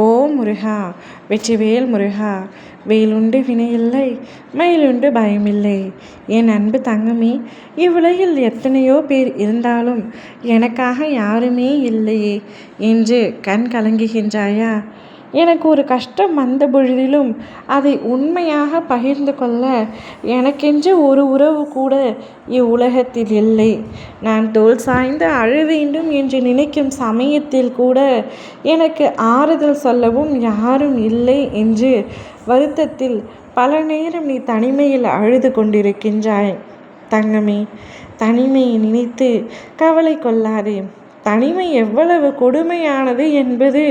ஓ முருகா! வெற்றிவேல் முருகா! வேலுண்டு வினையில்லை, மயிலுண்டு பயமில்லை. என் அன்பு தங்கமே, இவ்வுலகில் எத்தனையோ பேர் இருந்தாலும் எனக்காக யாருமே இல்லையே என்று கண் கலங்குகின்றாயா? எனக்கு ஒரு கஷ்டம் வந்த பொழுதிலும் அதை உண்மையாக பகிர்ந்து கொள்ள எனக்கென்று ஒரு உறவு கூட இவ்வுலகத்தில் இல்லை. நான் தோள் சாய்ந்து அழ வேண்டும் என்று நினைக்கும் சமயத்தில் கூட எனக்கு ஆறுதல் சொல்லவும் யாரும் இல்லை என்று வருத்தத்தில் பல நேரம் நீ தனிமையில் அழுது கொண்டிருக்கின்றாய். தங்கமே, தனிமையை நினைத்து கவலை கொள்ளாதே. தனிமை எவ்வளவு கொடுமையானது என்பது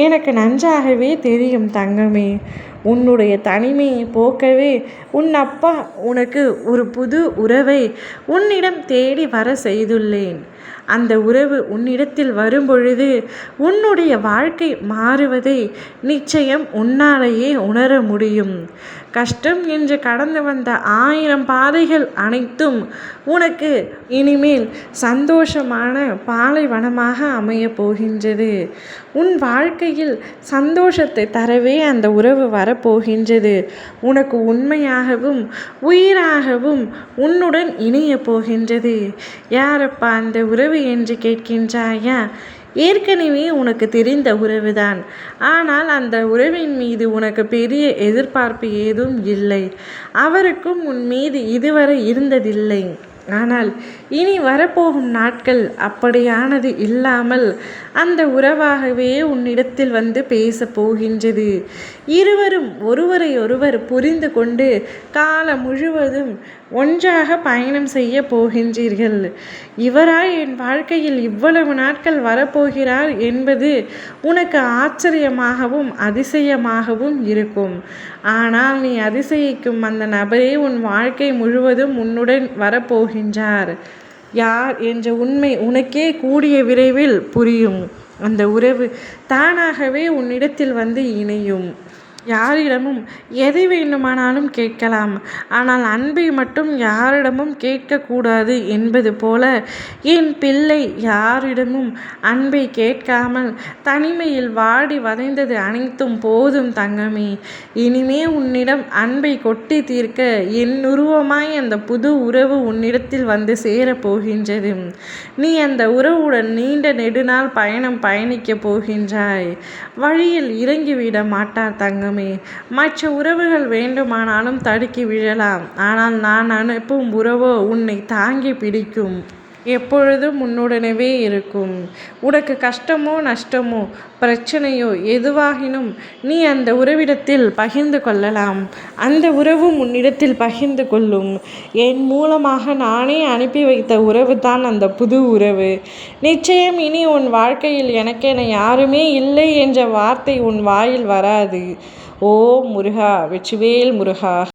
எனக்கு நன்றாகவே தெரியும் தங்கமே. உன்னுடைய தனிமையை போக்கவே உன் அப்பா உனக்கு ஒரு புது உறவை உன்னிடம் தேடி வர செய்துள்ளேன். அந்த உறவு உன்னிடத்தில் வரும்பொழுது உன்னுடைய வாழ்க்கை மாறுவதை நிச்சயம் உன்னாலேயே உணர முடியும். கஷ்டம் என்று கடந்து வந்த 1000 பாதைகள் அனைத்தும் உனக்கு இனிமேல் சந்தோஷமான பாலைவனமாக அமையப் போகின்றது. உன் வாழ்க்கையில் சந்தோஷத்தை தரவே அந்த உறவு வரப்போகின்றது. உனக்கு உண்மையாகவும் உயிராகவும் உன்னுடன் இணையப் போகின்றது. யாரப்பா அந்த உறவு என்று கேட்கின்றாயா? ஏற்கனவே உனக்கு தெரிந்த உறவுதான். ஆனால் அந்த உறவின் மீது உனக்கு பெரிய எதிர்பார்ப்பு ஏதும் இல்லை. அவருக்கும் உன் மீது இதுவரை இருந்ததில்லை. ஆனால் இனி வரப்போகும் நாட்கள் அப்படியானது இல்லாமல் அந்த உறவாகவே உன்னிடத்தில் வந்து பேச போகின்றது. இருவரும் ஒருவரை ஒருவர் புரிந்து கொண்டு காலம் முழுவதும் ஒன்றாக பயணம் செய்ய போகின்றீர்கள். இவராய் என் வாழ்க்கையில் இவ்வளவு நாட்கள் வரப்போகிறார் என்பது உனக்கு ஆச்சரியமாகவும் அதிசயமாகவும் இருக்கும். ஆனால் நீ அதிசயிக்கும் அந்த நபரே உன் வாழ்க்கை முழுவதும் உன்னுடன் வரப்போகின்றார். யார் என்ற உண்மை உனக்கே கூடிய விரைவில் புரியும். அந்த உறவு தானாகவே உன்னிடத்தில் வந்து இணையும். யாரிடமும் எதை வேண்டுமானாலும் கேட்கலாம். ஆனால் அன்பை மட்டும் யாரிடமும் கேட்கக்கூடாது என்பது போல என் பிள்ளை யாரிடமும் அன்பை கேட்காமல் தனிமையில் வாடி வதைந்தது அனைத்தும் போதும் தங்கமே. இனிமே உன்னிடம் அன்பை கொட்டி தீர்க்க என் உருவமாய் அந்த புது உறவு உன்னிடத்தில் வந்து சேரப்போகின்றது. நீ அந்த உறவுடன் நீண்ட நெடுநாள் பயணிக்கப் போகின்றாய். வழியில் இறங்கிவிட மாட்டார் தங்கமே. மற்ற உறவுகள் வேண்டுமானாலும் தடுக்கி விழலாம். ஆனால் நான் அனுப்பும் உறவோ உன்னை தாங்கி பிடிக்கும். எப்பொழுதும் உன்னுடனே இருக்கும். உனக்கு கஷ்டமோ நஷ்டமோ பிரச்சனையோ எதுவாகினும் நீ அந்த உறவிடத்தில் பகிர்ந்து கொள்ளலாம். அந்த உறவும் உன்னிடத்தில் பகிர்ந்து கொள்ளும். என் மூலமாக நானே அனுப்பி வைத்த உறவு தான் அந்த புது உறவு. நிச்சயம் இனி உன் வாழ்க்கையில் எனக்கென யாருமே இல்லை என்ற வார்த்தை உன் வாயில் வராது. ஓ முருகா! வெற்றிவேல் முருகா!